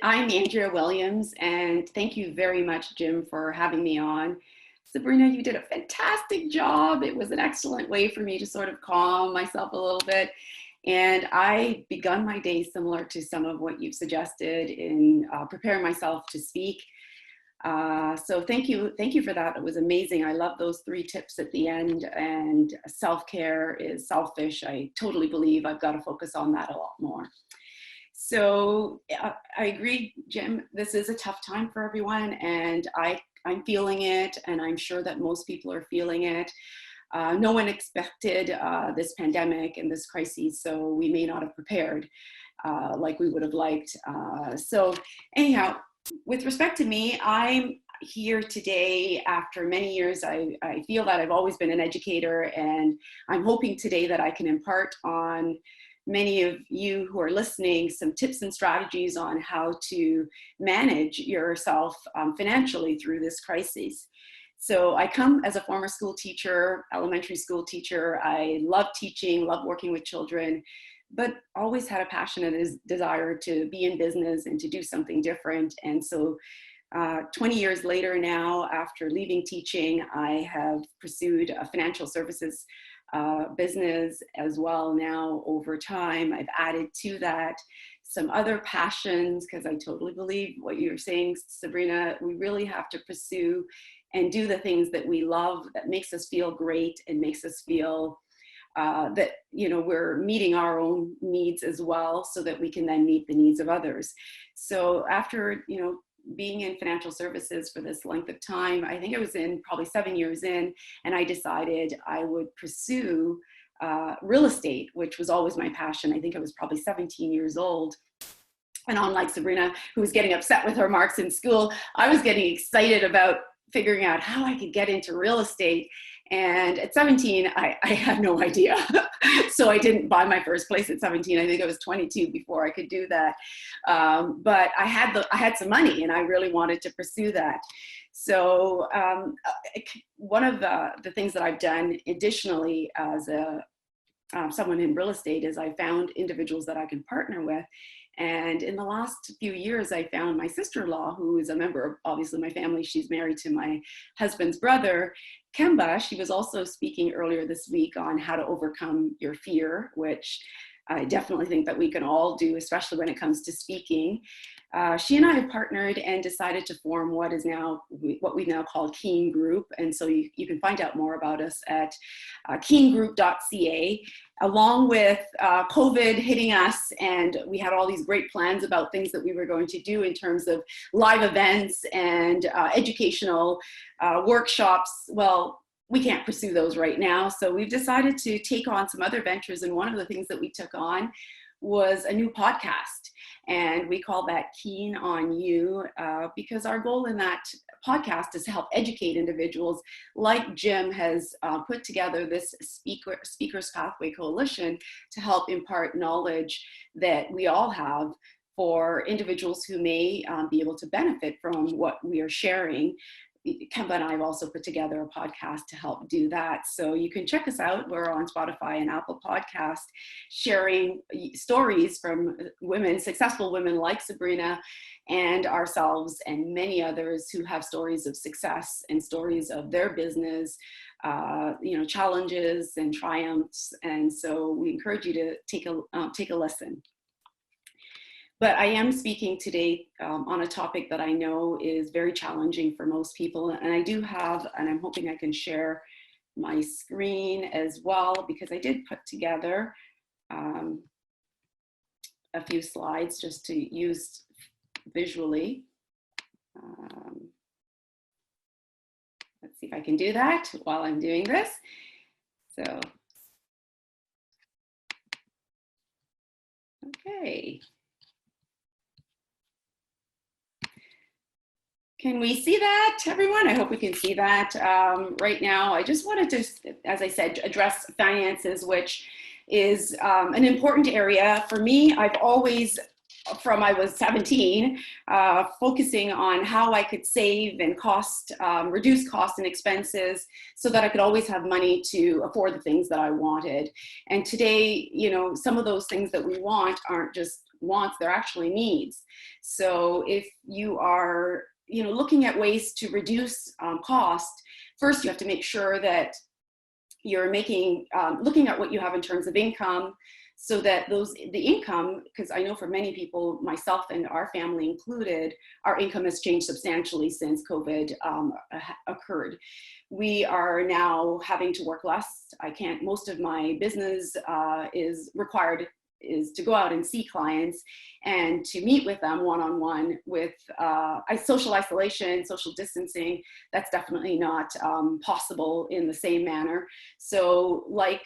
I'm Andrea Williams, and thank you very much, Jim, for having me on. Sabrina, you did a fantastic job. It was an excellent way for me to sort of calm myself a little bit. And I begun my day similar to some of what you've suggested in preparing myself to speak. So thank you for that. It was amazing. I love those 3 tips at the end, and self-care is selfish. I totally believe I've got to focus on that a lot more. So I agree, Jim, this is a tough time for everyone, and I'm feeling it, and I'm sure that most people are feeling it. No one expected this pandemic and this crisis, so we may not have prepared like we would have liked. So anyhow, with respect to me, I'm here today after many years. I feel that I've always been an educator, and I'm hoping today that I can impart on many of you who are listening some tips and strategies on how to manage yourself financially through this crisis. So I come as a former school teacher, elementary school teacher. I love teaching, love working with children, but always had a passion and desire to be in business and to do something different. And so 20 years later now, after leaving teaching, I have pursued a financial services business as well. Now over time, I've added to that some other passions, because I totally believe what you're saying, Sabrina. We really have to pursue and do the things that we love, that makes us feel great and makes us feel that, you know, we're meeting our own needs as well, so that we can then meet the needs of others. So after, you know, being in financial services for this length of time, I think I was in probably 7 years in, and I decided I would pursue real estate, which was always my passion. I think I was probably 17 years old. And unlike Sabrina, who was getting upset with her marks in school, I was getting excited about figuring out how I could get into real estate. And at 17, I had no idea. So I didn't buy my first place at 17. I think I was 22 before I could do that. But I had some money, and I really wanted to pursue that. So one of the things that I've done additionally as someone in real estate is I found individuals that I can partner with. And in the last few years, I found my sister-in-law, who is a member of, obviously, my family. She's married to my husband's brother, Kemba. She was also speaking earlier this week on how to overcome your fear, which I definitely think that we can all do, especially when it comes to speaking. She and I have partnered and decided to form what we've now called Keen Group. And so you can find out more about us at keengroup.ca. Along with COVID hitting us, and we had all these great plans about things that we were going to do in terms of live events and educational workshops. Well, we can't pursue those right now. So we've decided to take on some other ventures. And one of the things that we took on was a new podcast. And we call that Keen on You, because our goal in that podcast is to help educate individuals like Jim has put together this Speakers Pathway Coalition to help impart knowledge that we all have for individuals who may be able to benefit from what we are sharing. Kemba and I have also put together a podcast to help do that. So you can check us out. We're on Spotify and Apple Podcast, sharing stories from women, successful women like Sabrina and ourselves, and many others who have stories of success and stories of their business, challenges and triumphs. And so we encourage you to take a listen. But I am speaking today on a topic that I know is very challenging for most people. And I do have, and I'm hoping I can share my screen as well, because I did put together a few slides just to use visually. Let's see if I can do that while I'm doing this. So, okay. Can we see that, everyone? I hope we can see that right now. I just wanted to, as I said, address finances, which is an important area for me. I've always, from I was 17, focusing on how I could save and reduce costs and expenses so that I could always have money to afford the things that I wanted. And today, you know, some of those things that we want aren't just wants, they're actually needs. So if you are, looking at ways to reduce cost, first you have to make sure that you're looking at what you have in terms of income, so that the income, because I know for many people, myself and our family included, our income has changed substantially since COVID occurred. We are now having to work less. Most of my business is to go out and see clients and to meet with them one-on-one with social isolation, social distancing. That's definitely not possible in the same manner. So like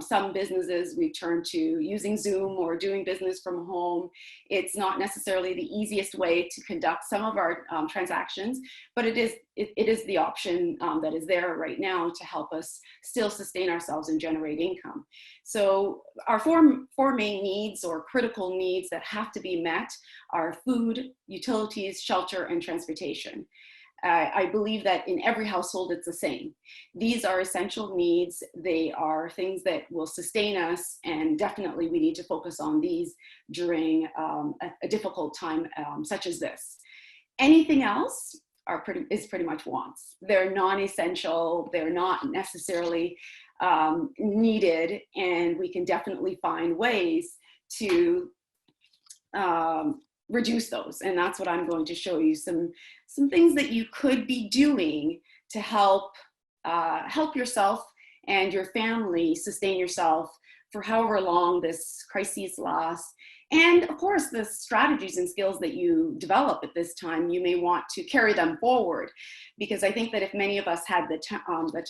some businesses, we turn to using Zoom or doing business from home. It's not necessarily the easiest way to conduct some of our transactions, but it is the option that is there right now to help us still sustain ourselves and generate income. So our four main needs, or critical needs, that have to be met are food, utilities, shelter, and transportation. I believe that in every household it's the same. These are essential needs. They are things that will sustain us, and definitely we need to focus on these during a difficult time such as this. Anything else is pretty much wants. They're non-essential. They're not necessarily needed, and we can definitely find ways to reduce those. And that's what I'm going to show you, some things that you could be doing to help yourself and your family sustain yourself for however long this crisis lasts. And of course, the strategies and skills that you develop at this time, you may want to carry them forward, because I think that if many of us had the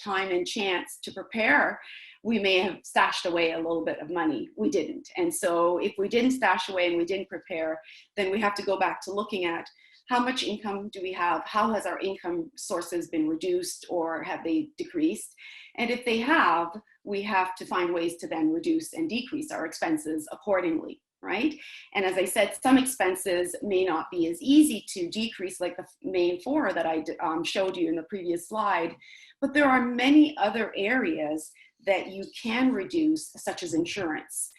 time and chance to prepare, we may have stashed away a little bit of money. We didn't. And so if we didn't stash away and we didn't prepare, then we have to go back to looking at how much income do we have? How has our income sources been reduced, or have they decreased? And if they have, we have to find ways to then reduce and decrease our expenses accordingly, right? And as I said, some expenses may not be as easy to decrease, like the main four that I showed you in the previous slide, but there are many other areas that you can reduce, such as insurance.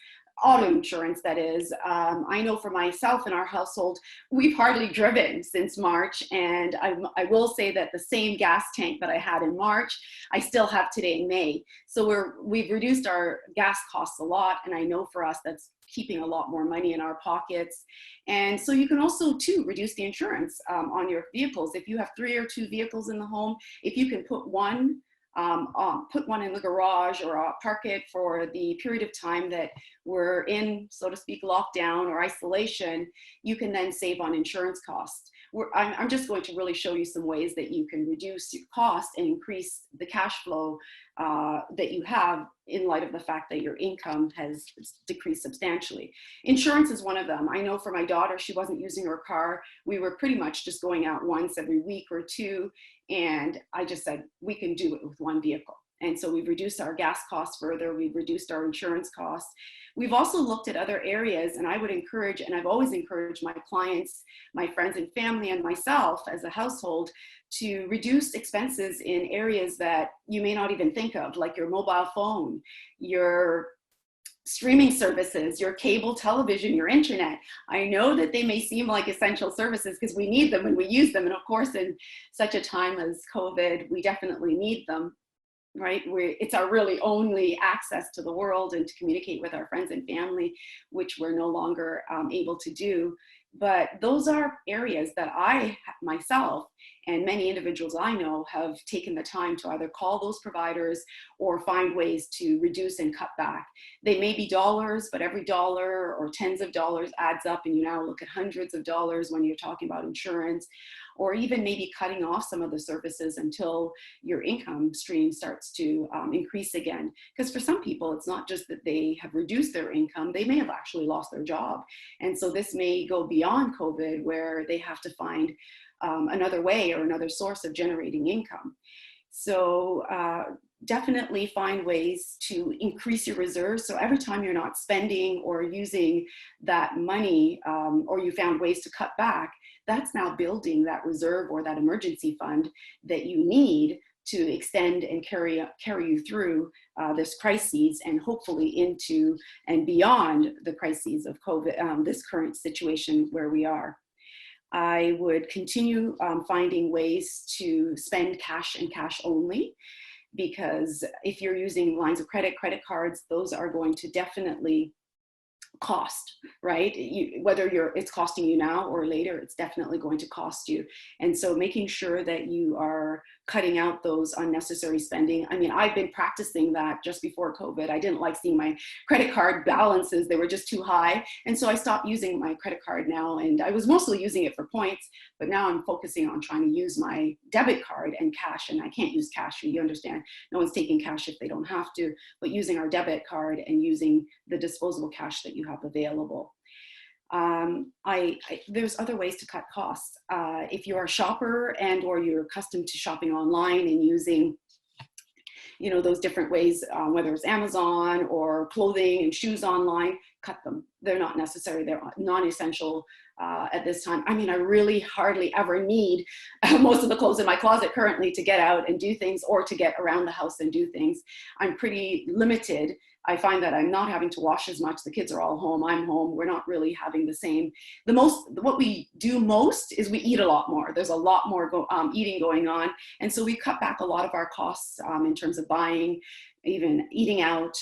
Auto insurance, that is. I know for myself in our household, we've hardly driven since March, and I will say that the same gas tank that I had in March, I still have today in May. So we've reduced our gas costs a lot, and I know for us that's keeping a lot more money in our pockets. And so you can also too reduce the insurance on your vehicles. If you have 3 or 2 vehicles in the home, if you can put one in the garage, or park it for the period of time that we're in, so to speak, lockdown or isolation, you can then save on insurance costs. I'm just going to really show you some ways that you can reduce your cost and increase the cash flow that you have, in light of the fact that your income has decreased substantially. Insurance is one of them. I know for my daughter, she wasn't using her car. We were pretty much just going out once every week or two. And I just said, we can do it with one vehicle. And so we've reduced our gas costs further. We've reduced our insurance costs. We've also looked at other areas, and I would encourage, and I've always encouraged my clients, my friends and family, and myself as a household, to reduce expenses in areas that you may not even think of, like your mobile phone, your streaming services, your cable television, your internet. I know that they may seem like essential services because we need them and we use them. And of course, in such a time as COVID, we definitely need them, right? It's our really only access to the world and to communicate with our friends and family, which we're no longer able to do. But those are areas that I myself and many individuals I know have taken the time to either call those providers or find ways to reduce and cut back. They may be dollars, but every dollar or tens of dollars adds up, and you now look at hundreds of dollars when you're talking about insurance, or even maybe cutting off some of the services until your income stream starts to increase again. Because for some people, it's not just that they have reduced their income, they may have actually lost their job. And so this may go beyond COVID, where they have to find another way or another source of generating income. So definitely find ways to increase your reserves. So every time you're not spending or using that money, or you found ways to cut back, that's now building that reserve or that emergency fund that you need to extend and carry you through this crisis, and hopefully into and beyond the crises of COVID, this current situation where we are. I would continue finding ways to spend cash and cash only, because if you're using lines of credit, credit cards, those are going to definitely cost, right? Whether it's costing you now or later, it's definitely going to cost you. And so making sure that you are cutting out those unnecessary spending. I mean, I've been practicing that just before COVID. I didn't like seeing my credit card balances. They were just too high. And so I stopped using my credit card now, and I was mostly using it for points, but now I'm focusing on trying to use my debit card and cash. And I can't use cash, you understand. No one's taking cash if they don't have to, but using our debit card and using the disposable cash that you have available. There's other ways to cut costs. If you're a shopper and or you're accustomed to shopping online and using, those different ways, whether it's Amazon or clothing and shoes online, cut them. They're not necessary. They're non-essential at this time. I mean, I really hardly ever need most of the clothes in my closet currently to get out and do things, or to get around the house and do things. I'm pretty limited. I find that I'm not having to wash as much. The kids are all home. I'm home. We're not really having the same. What we do most is we eat a lot more. There's a lot more eating going on. And so we cut back a lot of our costs in terms of buying, even eating out.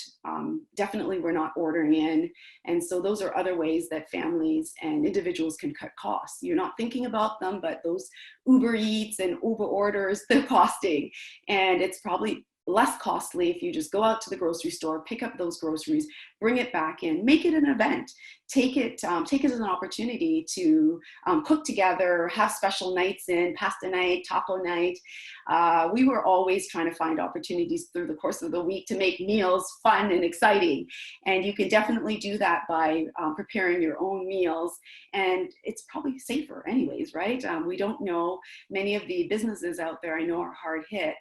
Definitely we're not ordering in. And so those are other ways that families and individuals can cut costs. You're not thinking about them, but those Uber Eats and Uber orders, they're costing. And it's probably less costly if you just go out to the grocery store, pick up those groceries, bring it back in, make it an event. Take it as an opportunity to cook together, have special nights in, pasta night, taco night. We were always trying to find opportunities through the course of the week to make meals fun and exciting. And you can definitely do that by preparing your own meals. And it's probably safer anyways, right? We don't know, many of the businesses out there I know are hard hit,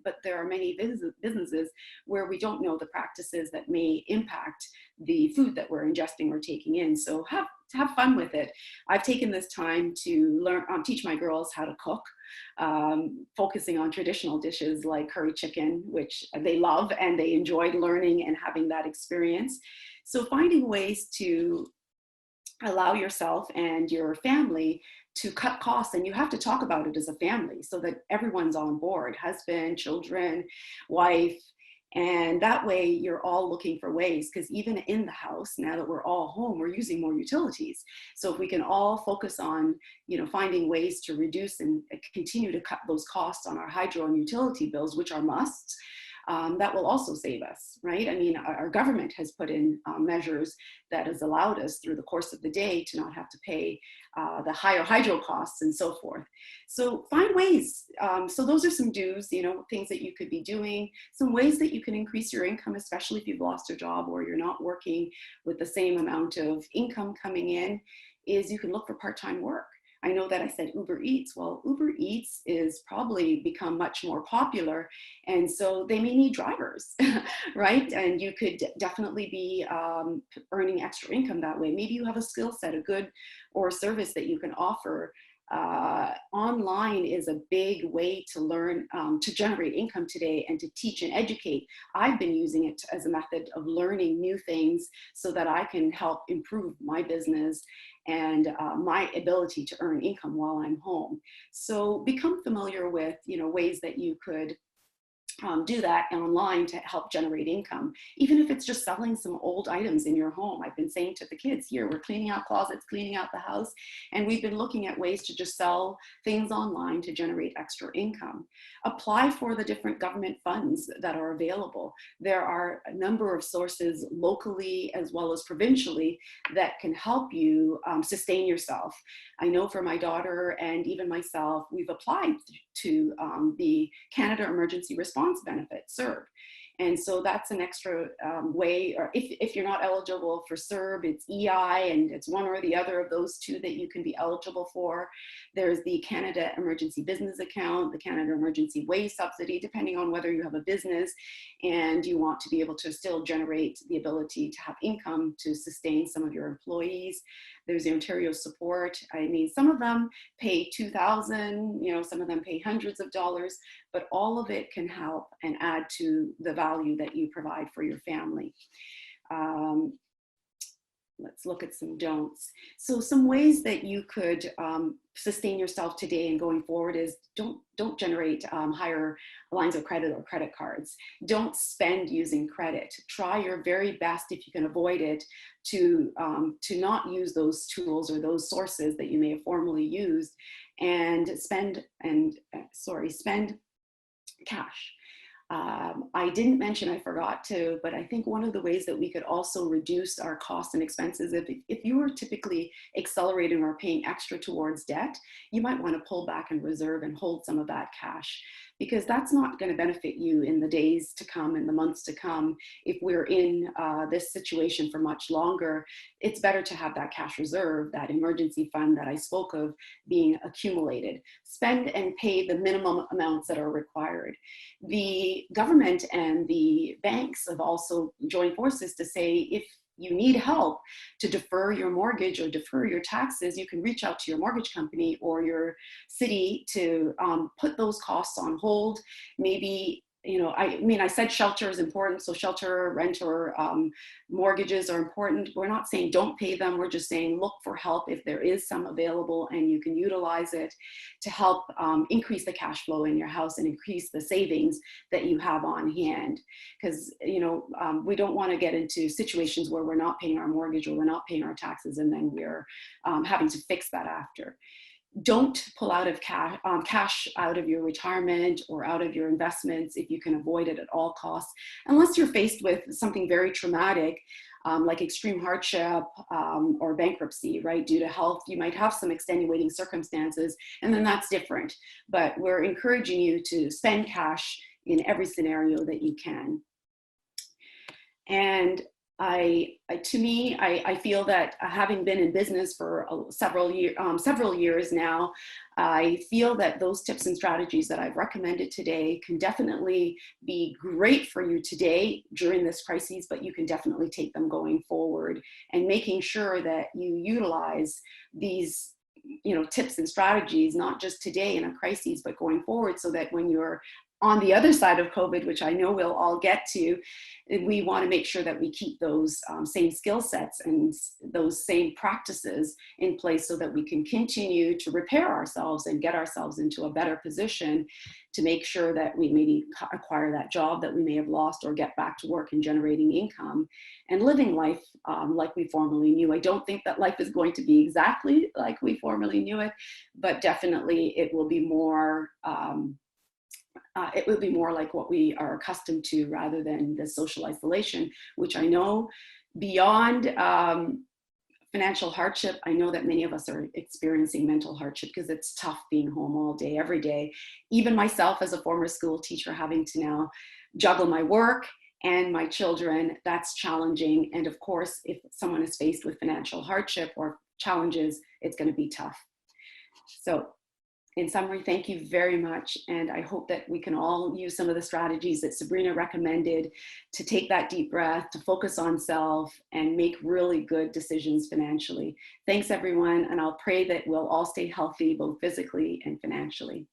but there are many businesses where we don't know the practices that may impact the food that we're ingesting or taking in. So have fun with it. I've taken this time to learn, teach my girls how to cook, focusing on traditional dishes like curry chicken, which they love and they enjoyed learning and having that experience. So finding ways to allow yourself and your family to cut costs, and you have to talk about it as a family so that everyone's on board, husband, children, wife. And that way you're all looking for ways, because even in the house, now that we're all home, we're using more utilities. So if we can all focus on, finding ways to reduce and continue to cut those costs on our hydro and utility bills, which are musts, that will also save us, right? I mean, our government has put in measures that has allowed us through the course of the day to not have to pay the higher hydro costs and so forth. So find ways. So those are some do's, things that you could be doing, some ways that you can increase your income, especially if you've lost a job or you're not working with the same amount of income coming in, is you can look for part-time work. I know that I said Uber Eats. Well, Uber Eats is probably become much more popular, and so they may need drivers, right? And you could definitely be earning extra income that way. Maybe you have a skill set, a good or a service that you can offer. Online is a big way to learn, to generate income today and to teach and educate. I've been using it as a method of learning new things so that I can help improve my business and my ability to earn income while I'm home. So become familiar with, ways that you could do that online to help generate income, even if it's just selling some old items in your home. I've been saying to the kids, here, we're cleaning out closets, cleaning out the house, and we've been looking at ways to just sell things online to generate extra income. Apply for the different government funds that are available. There are a number of sources locally as well as provincially that can help you sustain yourself. I know for my daughter and even myself, we've applied to the Canada Emergency Response Benefit, CERB. And so that's an extra way, or if you're not eligible for CERB, it's EI, and it's one or the other of those two that you can be eligible for. There's the Canada Emergency Business Account, the Canada Emergency Wage Subsidy, depending on whether you have a business and you want to be able to still generate the ability to have income to sustain some of your employees. There's the Ontario Support. I mean, some of them pay $2,000, some of them pay hundreds of dollars, but all of it can help and add to the value that you provide for your family. Let's look at some don'ts. So some ways that you could sustain yourself today and going forward is don't generate higher lines of credit or credit cards. Don't spend using credit. Try your very best, if you can avoid it, to not use those tools or those sources that you may have formerly used, and spend cash. I didn't mention, I forgot to, but I think one of the ways that we could also reduce our costs and expenses, if you were typically accelerating or paying extra towards debt, you might want to pull back and reserve and hold some of that cash, because that's not going to benefit you in the days to come and the months to come. If we're in this situation for much longer, it's better to have that cash reserve, that emergency fund that I spoke of, being accumulated. Spend and pay the minimum amounts that are required. The government and the banks have also joined forces to say, if you need help to defer your mortgage or defer your taxes, you can reach out to your mortgage company or your city to put those costs on hold. Maybe, I said shelter is important. So shelter, rent, or mortgages are important. We're not saying don't pay them. We're just saying look for help if there is some available and you can utilize it to help increase the cash flow in your house and increase the savings that you have on hand. Because, we don't want to get into situations where we're not paying our mortgage or we're not paying our taxes and then we're having to fix that after. Don't pull out of cash out of your retirement or out of your investments if you can avoid it at all costs, unless you're faced with something very traumatic, like extreme hardship or bankruptcy, right? Due to health, you might have some extenuating circumstances, and then that's different. But we're encouraging you to spend cash in every scenario that you can. And I feel that having been in business for several years now, I feel that those tips and strategies that I've recommended today can definitely be great for you today during this crisis, but you can definitely take them going forward, and making sure that you utilize these tips and strategies, not just today in a crisis, but going forward, so that when you're on the other side of COVID, which I know we'll all get to, we want to make sure that we keep those same skill sets and those same practices in place, so that we can continue to repair ourselves and get ourselves into a better position to make sure that we maybe acquire that job that we may have lost, or get back to work and generating income and living life like we formerly knew. I don't think that life is going to be exactly like we formerly knew it, but definitely it will be more like what we are accustomed to, rather than the social isolation, which I know beyond financial hardship, I know that many of us are experiencing mental hardship, because it's tough being home all day, every day. Even myself, as a former school teacher, having to now juggle my work and my children, that's challenging. And of course, if someone is faced with financial hardship or challenges, it's going to be tough. So in summary, thank you very much. And I hope that we can all use some of the strategies that Sabrina recommended to take that deep breath, to focus on self, and make really good decisions financially. Thanks, everyone. And I'll pray that we'll all stay healthy, both physically and financially.